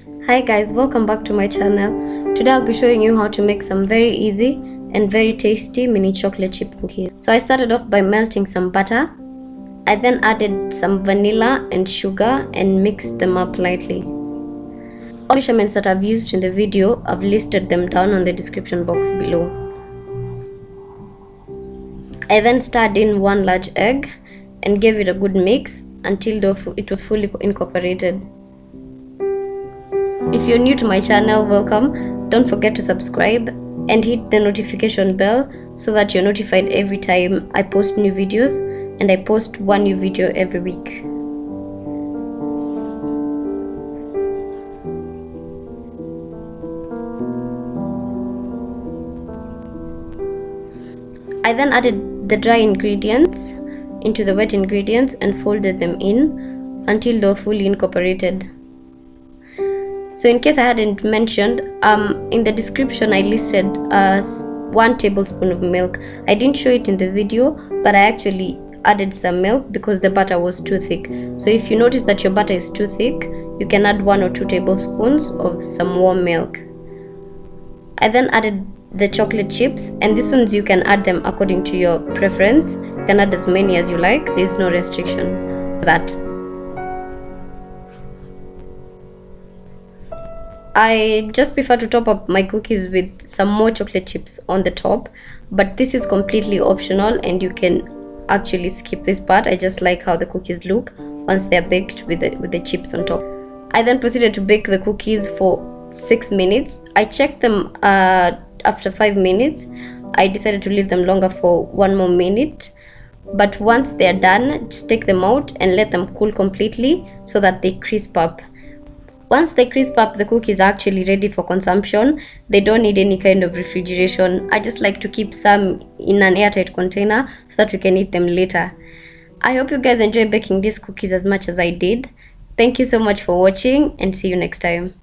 Hi guys, welcome back to my channel. Today I'll be showing you how to make some very easy and very tasty mini chocolate chip cookies. So I started off by melting some butter. I then added some vanilla and sugar and mixed them up lightly. All measurements that I've used in the video, I've listed them down on the description box below. I then stirred in 1 large egg and gave it a good mix until it was fully incorporated. If you're new to my channel, welcome. Don't forget to subscribe and hit the notification bell so that you're notified every time I post new videos, and I post one new video every week. I then added the dry ingredients into the wet ingredients and folded them in until they were fully incorporated. So in case I hadn't mentioned, in the description I listed 1 tablespoon of milk. I didn't show it in the video, but I actually added some milk because the butter was too thick. So if you notice that your butter is too thick, you can add 1 or 2 tablespoons of some warm milk. I then added the chocolate chips, and these ones you can add them according to your preference. You can add as many as you like. There's no restriction for that. I just prefer to top up my cookies with some more chocolate chips on the top, but this is completely optional and you can actually skip this part. I just like how the cookies look once they're baked with the chips on top. I then proceeded to bake the cookies for 6 minutes. I checked them after 5 minutes. I decided to leave them longer for 1 more minute. But once they're done, just take them out and let them cool completely so that they crisp up. Once they crisp up, the cookies are actually ready for consumption. They don't need any kind of refrigeration. I just like to keep some in an airtight container so that we can eat them later. I hope you guys enjoy baking these cookies as much as I did. Thank you so much for watching and see you next time.